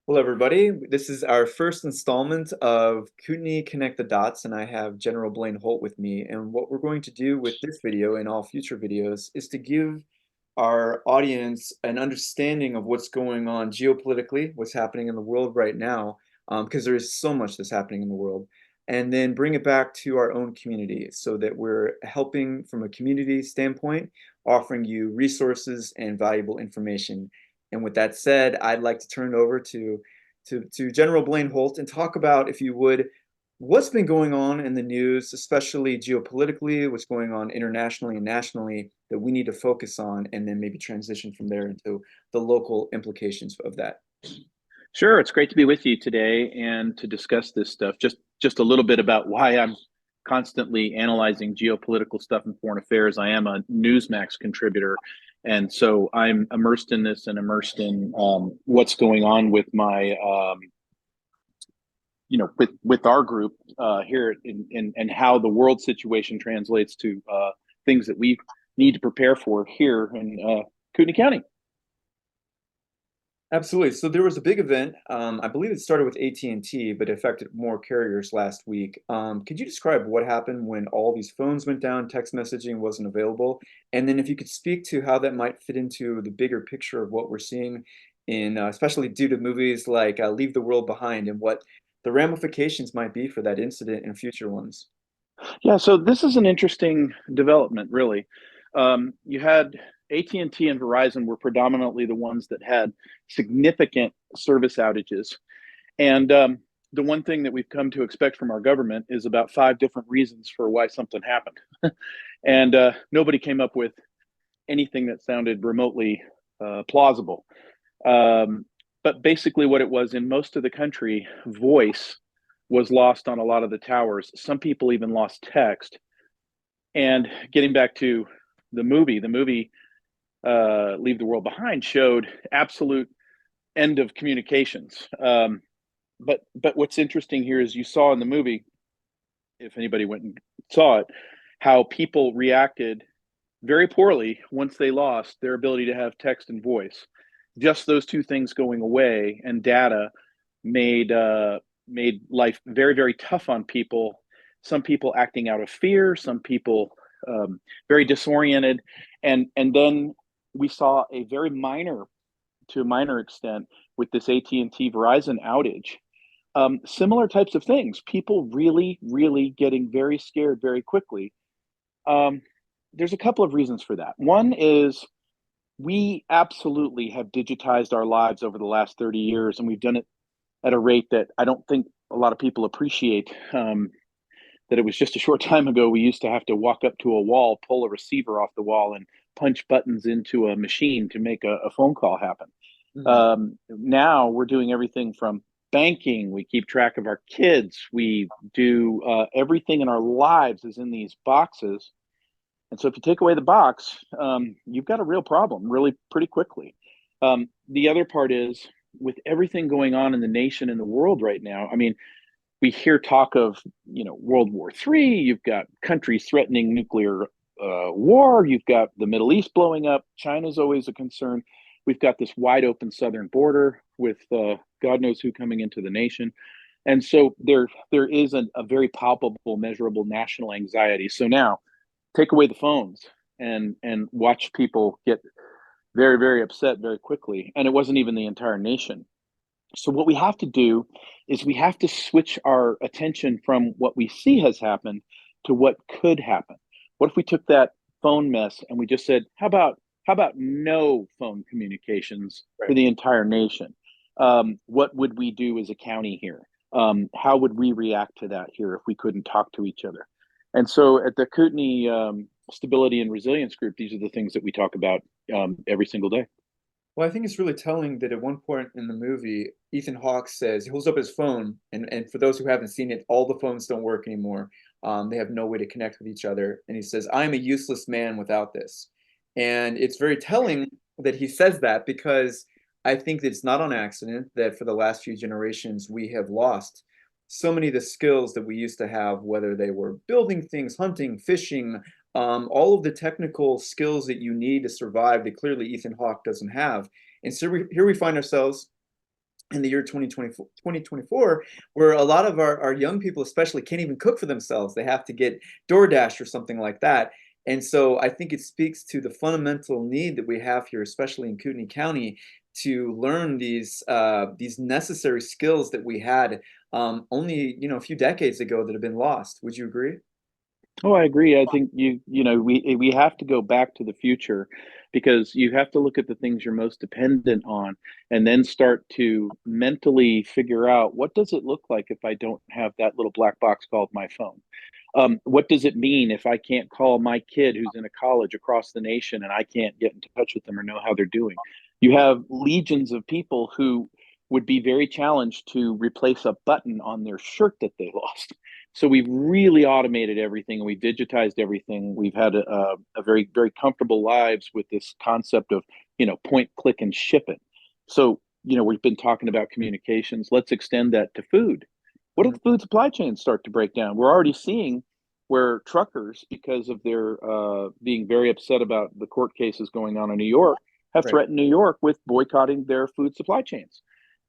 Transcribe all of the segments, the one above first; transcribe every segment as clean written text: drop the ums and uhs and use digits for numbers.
Hello, everybody. This is our first installment of Kootenai Connect the Dots, and I have General Blaine Holt with me. And what we're going to do with this video and all future videos is to give our audience an understanding of what's going on geopolitically, what's happening in the world right now, because there is so much that's happening in the world, and then bring it back to our own community so that we're helping from a community standpoint, offering you resources and valuable information. And with that said, I'd like to turn it over to General Blaine Holt and talk about, if you would, what's been going on in the news, especially geopolitically, what's going on internationally and nationally that we need to focus on, and then maybe transition from there into the local implications of that. Sure, it's great to be with you today and to discuss this stuff. Just a little bit about why I'm constantly analyzing geopolitical stuff and foreign affairs. I am a Newsmax contributor, and so I'm immersed in this and immersed in what's going on with my with our group here and how the world situation translates to things that we need to prepare for here in Kootenai County. Absolutely. So there was a big event. I believe it started with AT&T, but affected more carriers last week. Could you describe what happened when all these phones went down, text messaging wasn't available? And then if you could speak to how that might fit into the bigger picture of what we're seeing in, especially due to movies like Leave the World Behind, and what the ramifications might be for that incident and future ones. Yeah, so this is an interesting development, really. You had AT&T and T and Verizon were predominantly the ones that had significant service outages. And the one thing that we've come to expect from our government is about five different reasons for why something happened. And nobody came up with anything that sounded remotely plausible. Um, but basically, what it was in most of the country, voice was lost on a lot of the towers. Some people even lost text. And getting back to the movie Leave the World Behind showed absolute end of communications. But what's interesting here is you saw in the movie, if anybody went and saw it, how people reacted very poorly once they lost their ability to have text and voice. Just those two things going away and data made made life very very tough on people. Some people acting out of fear, some people very disoriented, and then we saw a very minor to a minor extent with this AT&T Verizon outage. Similar types of things. People really, really getting very scared very quickly. Um, there's a couple of reasons for that. One is we absolutely have digitized our lives over the last 30 years, and we've done it at a rate that I don't think a lot of people appreciate. That it was just a short time ago, we used to have to walk up to a wall, pull a receiver off the wall, and punch buttons into a machine to make a phone call happen. Mhm. Now we're doing everything from banking. We keep track of our kids. We do everything in our lives is in these boxes. And so if you take away the box, you've got a real problem really pretty quickly. The other part is with everything going on in the nation and the world right now. I mean, we hear talk of World War III. You've got countries threatening nuclear war. You've got the Middle East blowing up. China's always a concern. We've got this wide open southern border with God knows who coming into the nation, and so there is a very palpable, measurable national anxiety. So now, take away the phones and watch people get very very upset very quickly, and it wasn't even the entire nation. So what we have to do is we have to switch our attention from what we see has happened to what could happen. What if we took that phone mess and we just said, how about no phone communications for Right. the entire nation? What would we do as a county here? How would we react to that here if we couldn't talk to each other? And so at the Kootenai Stability and Resilience Group, these are the things that we talk about every single day. Well, I think it's really telling that at one point in the movie, Ethan Hawke says he holds up his phone, and for those who haven't seen it, all the phones don't work anymore. They have no way to connect with each other, and he says, "I am a useless man without this." And it's very telling that he says that because I think that it's not on accident that for the last few generations we have lost so many of the skills that we used to have, whether they were building things, hunting, fishing, all of the technical skills that you need to survive that clearly Ethan Hawke doesn't have. And so here we find ourselves in the year 2024, where a lot of our young people especially can't even cook for themselves. They have to get DoorDash or something like that. And so I think it speaks to the fundamental need that we have here, especially in Kootenai County, to learn these necessary skills that we had only a few decades ago that have been lost. Would you agree? Oh, I agree. I think we have to go back to the future because you have to look at the things you're most dependent on and then start to mentally figure out what does it look like if I don't have that little black box called my phone? What does it mean if I can't call my kid who's in a college across the nation and I can't get in touch with them or know how they're doing? You have legions of people who would be very challenged to replace a button on their shirt that they lost. So we've really automated everything and we digitized everything. We've had a very, very comfortable lives with this concept of, point, click, and ship it. So, we've been talking about communications. Let's extend that to food. What if Mhm. the food supply chains start to break down? We're already seeing where truckers, because of their being very upset about the court cases going on in New York, have Right. threatened New York with boycotting their food supply chains.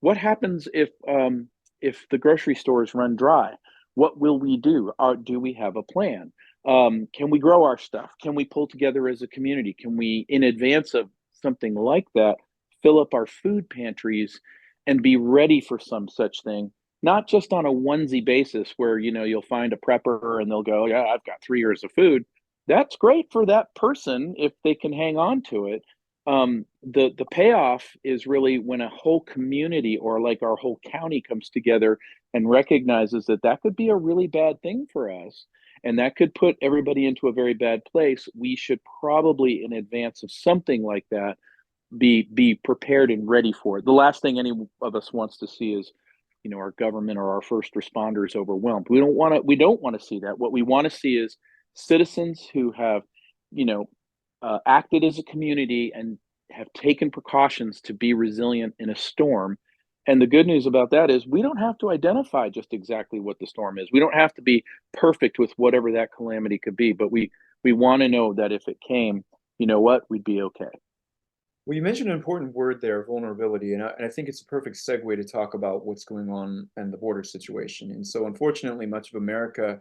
What happens if the grocery stores run dry? What will we do? Do we have a plan? Can we grow our stuff? Can we pull together as a community? Can we, in advance of something like that, fill up our food pantries and be ready for some such thing? Not just on a onesie basis where you'll find a prepper and they'll go, yeah, I've got 3 years of food. That's great for that person if they can hang on to it. The payoff is really when a whole community or like our whole county comes together and recognizes that that could be a really bad thing for us and that could put everybody into a very bad place. We should probably, in advance of something like that, be prepared and ready for it. The last thing any of us wants to see is, our government or our first responders overwhelmed. We don't want to see that. What we want to see is citizens who have, you know, acted as a community and have taken precautions to be resilient in a storm. And the good news about that is we don't have to identify just exactly what the storm is. We don't have to be perfect with whatever that calamity could be, but we want to know that if it came, you know what, we'd be okay. Well, you mentioned an important word there, vulnerability, and I think it's a perfect segue to talk about what's going on and the border situation. And so, unfortunately, much of America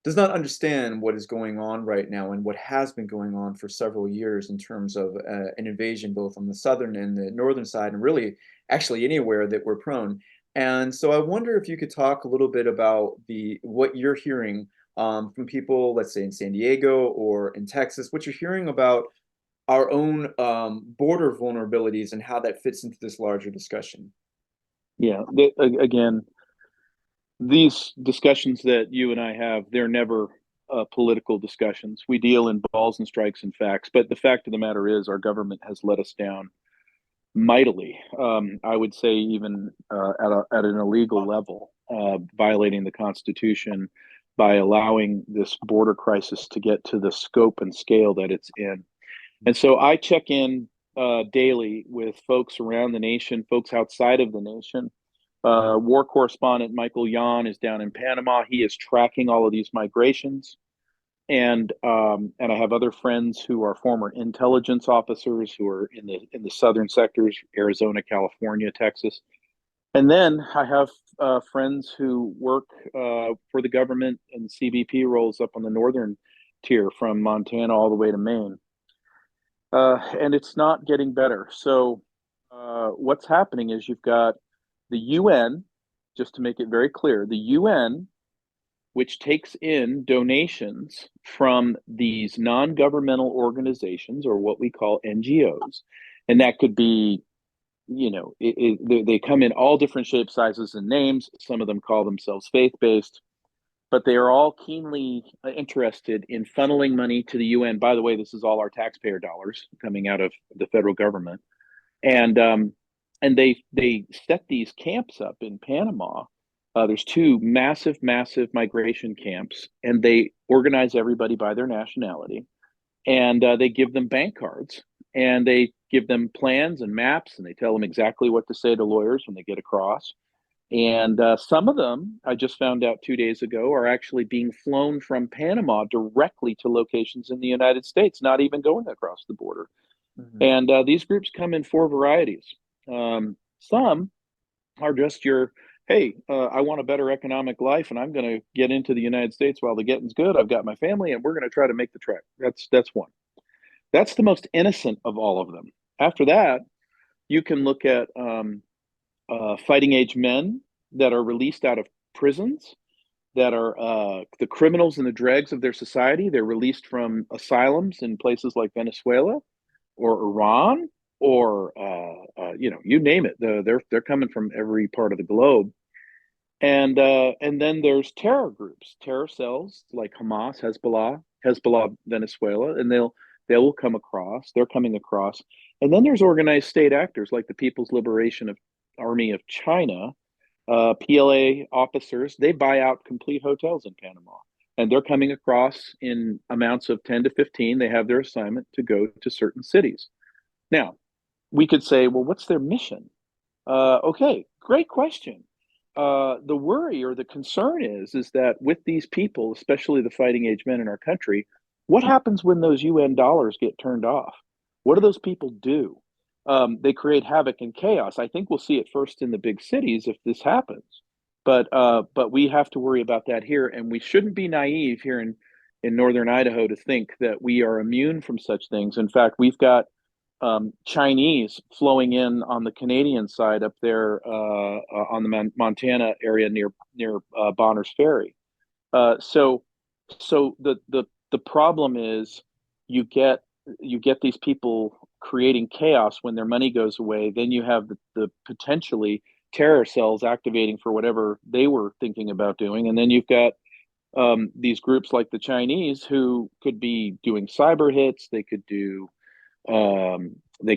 does not understand what is going on right now and what has been going on for several years in terms of an invasion both on the southern and the northern side, and really actually anywhere that we're prone. And so, I wonder if you could talk a little bit about the what you're hearing from people, let's say in San Diego or in Texas, what you're hearing about our own border vulnerabilities and how that fits into this larger discussion. Yeah, again, these discussions that you and I have, they're never political discussions. We deal in balls and strikes and facts. But the fact of the matter is, our government has let us down mightily. I would say even at an illegal level, violating the Constitution by allowing this border crisis to get to the scope and scale that it's in. And so I check in daily with folks around the nation, folks outside of the nation. War correspondent Michael Yon is down in Panama. He is tracking all of these migrations, and I have other friends who are former intelligence officers who are in the southern sectors, Arizona, California, Texas, and then I have friends who work for the government in CBP roles up on the northern tier from Montana all the way to Maine, and it's not getting better. So what's happening is you've got the UN, just to make it very clear, the UN, which takes in donations from these non governmental organizations or what we call NGOs. And that could be, they come in all different shapes, sizes, and names. Some of them call themselves faith based, but they are all keenly interested in funneling money to the UN. By the way, this is all our taxpayer dollars coming out of the federal government, and they set these camps up in Panama. There's two massive, massive migration camps, and they organize everybody by their nationality, and they give them bank cards, and they give them plans and maps, and they tell them exactly what to say to lawyers when they get across. And some of them, I just found out 2 days ago, are actually being flown from Panama directly to locations in the United States, not even going across the border. Mhm. And these groups come in four varieties. Some are just your, hey, I want a better economic life, and I'm going to get into the United States while the getting's good. I've got my family, and we're going to try to make the trek. That's one. That's the most innocent of all of them. After that, you can look at fighting age men that are released out of prisons, that are the criminals and the dregs of their society. They're released from asylums in places like Venezuela or Iran or you name it. They're coming from every part of the globe. And then there's terror groups, terror cells like Hamas, Hezbollah, Venezuela, and they will come across. They're coming across. And then there's organized state actors like the People's Liberation Army of China, PLA officers. They buy out complete hotels in Panama, and they're coming across in amounts of 10 to 15. They have their assignment to go to certain cities. Now, we could say, well, what's their mission? Okay, great question. The worry or the concern is that with these people, especially the fighting age men in our country, what happens when those UN dollars get turned off? What do those people do? They create havoc and chaos. I think we'll see it first in the big cities if this happens, but we have to worry about that here, and we shouldn't be naive here in northern Idaho to think that we are immune from such things. In fact, we've got Chinese flowing in on the Canadian side up there on the Montana area near Bonner's Ferry. So the problem is you get these people creating chaos when their money goes away. Then you have the potentially terror cells activating for whatever they were thinking about doing, and then you've got these groups like the Chinese who could be doing cyber hits. They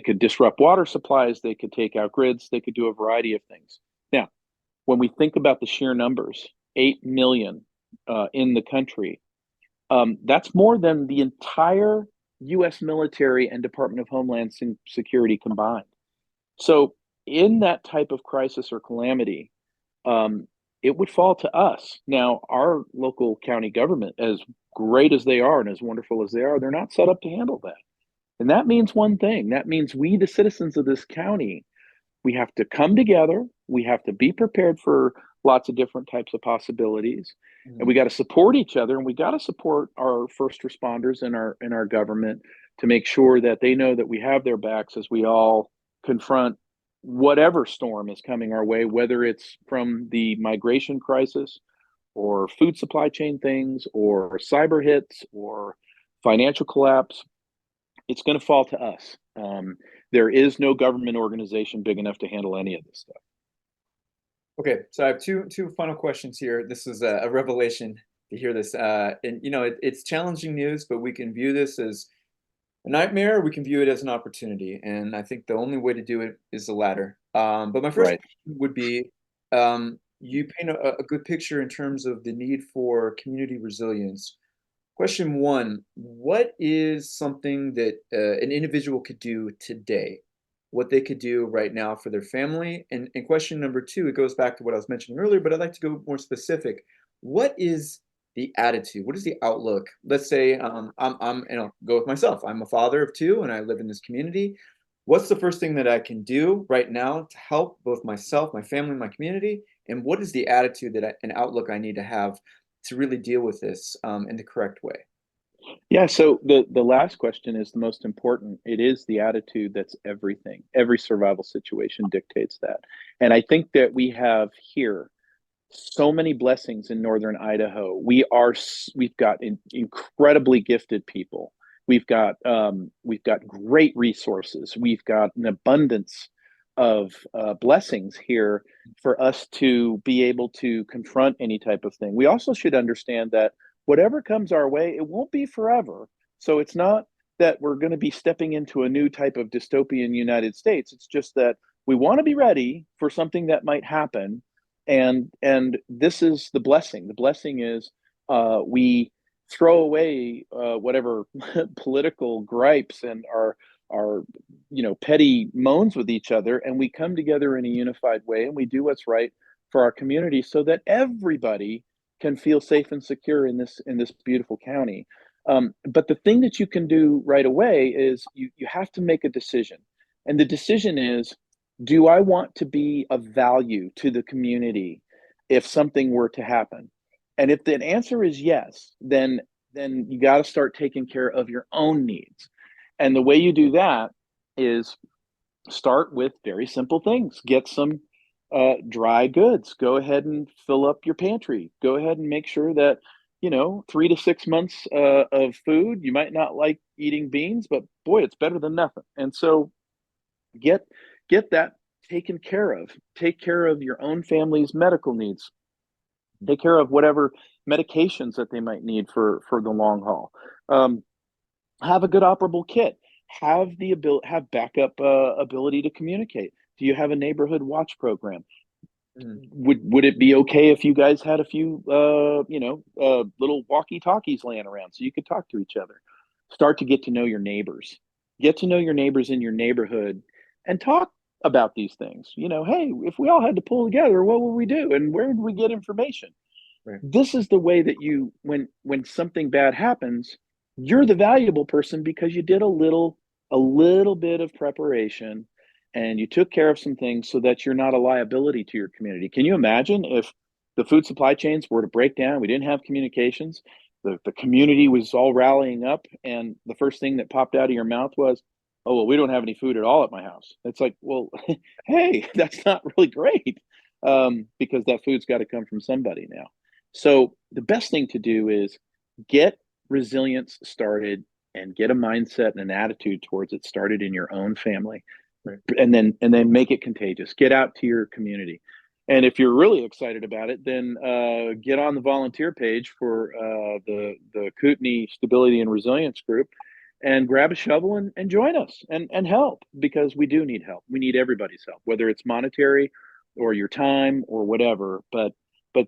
could disrupt water supplies. They could take out grids. They could do a variety of things. Now, when we think about the sheer numbers, 8 million in the country, that's more than the entire U.S. military and Department of Homeland Security combined. So, in that type of crisis or calamity, it would fall to us. Now, our local county government, as great as they are and as wonderful as they are, they're not set up to handle that. And that means one thing. That means we, the citizens of this county, we have to come together. We have to be prepared for lots of different types of possibilities. Mm-hmm. And we got to support each other, and we got to support our first responders and our government to make sure that they know that we have their backs as we all confront whatever storm is coming our way, whether it's from the migration crisis or food supply chain things or cyber hits or financial collapse. It's going to fall to us. There is no government organization big enough to handle any of this stuff. Okay, so I have two final questions here. This is a revelation to hear this, and it's challenging news, but we can view this as a nightmare. We can view it as an opportunity, and I think the only way to do it is the latter. But my first question would be, you paint a good picture in terms of the need for community resilience. Question one, what is something that an individual could do today? What they could do right now for their family? And question number two, it goes back to what I was mentioning earlier, but I'd like to go more specific. What is the attitude? What is the outlook? Let's say I'm go with myself. I'm a father of two and I live in this community. What's the first thing that I can do right now to help both myself, my family, my community? And what is the attitude and outlook I need to have to really deal with this in the correct way? Yeah, so the last question is the most important. It is the attitude that's everything. Every survival situation dictates that. And I think that we have here so many blessings in northern Idaho. We've got incredibly gifted people. We've got great resources. We've got an abundance of blessings here for us to be able to confront any type of thing. We also should understand that whatever comes our way, it won't be forever. So it's not that we're going to be stepping into a new type of dystopian United States. It's just that we want to be ready for something that might happen. And this is the blessing. The blessing is we throw away whatever political gripes and our petty moans with each other, and we come together in a unified way, and we do what's right for our community so that everybody can feel safe and secure in this beautiful county. But the thing that you can do right away is you have to make a decision, and the decision is Do I want to be of value to the community if something were to happen? And if the answer is yes, then you got to start taking care of your own needs. And the way you do that is start with very simple things. Get some dry goods. Go ahead and fill up your pantry. Go ahead and make sure that, 3 to 6 months of food. You might not like eating beans, but boy, it's better than nothing. And so get get that taken care of. Take care of your own family's medical needs. Take care of whatever medications that they might need for the long haul. Um, have a good operable kit. Have backup ability to communicate. Do you have a neighborhood watch program? Mm. Would it be okay if you guys had a few little walkie talkies laying around so you could talk to each other? Start to get to know your neighbors. Get to know your neighbors in your neighborhood and talk about these things. Hey, if we all had to pull together, what would we do, and where would we get information? Right. This is the way that when something bad happens, you're the valuable person because you did a little bit of preparation, and you took care of some things so that you're not a liability to your community. Can you imagine if the food supply chains were to break down, we didn't have communications, the community was all rallying up, and the first thing that popped out of your mouth was, oh, well, we don't have any food at all at my house. It's like, well, hey, that's not really great, because that food's got to come from somebody now. So the best thing to do is get resilience started and get a mindset and an attitude towards it started in your own family, Right. and then make it contagious. Get out to your community. And if you're really excited about it, then get on the volunteer page for the Kootenai Stability and Resilience Group, and grab a shovel and join us and help, because we do need help. We need everybody's help, whether it's monetary or your time or whatever. But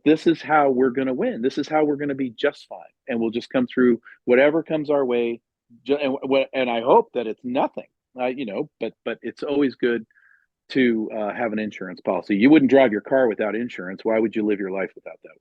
this is how we're going to win. This is how we're going to be just fine, and we'll just come through whatever comes our way. And I hope that it's nothing, but it's always good to have an insurance policy. You wouldn't drive your car without insurance. Why would you live your life without that?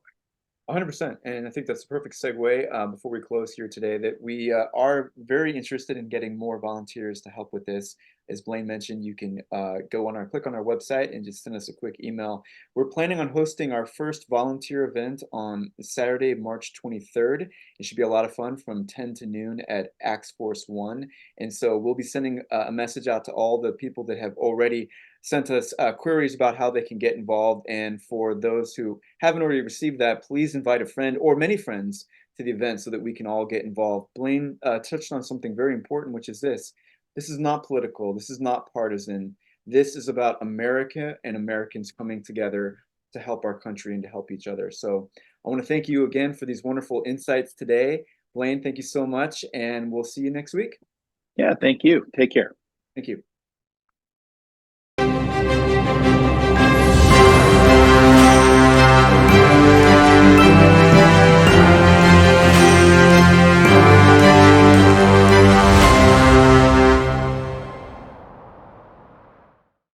100%. And I think that's a perfect segue before we close here today that we are very interested in getting more volunteers to help with this. As Blaine mentioned, you can click on our website and just send us a quick email. We're planning on hosting our first volunteer event on Saturday, March 23rd. It should be a lot of fun from 10 to noon at Axe Force 1. And so we'll be sending a message out to all the people that have already sent us queries about how they can get involved. And for those who haven't already received that, please invite a friend or many friends to the event so that we can all get involved. Blaine touched on something very important, which is this. This is not political. This is not partisan. This is about America and Americans coming together to help our country and to help each other. So I want to thank you again for these wonderful insights today. Blaine, thank you so much, and we'll see you next week. Yeah, thank you. Take care. Thank you.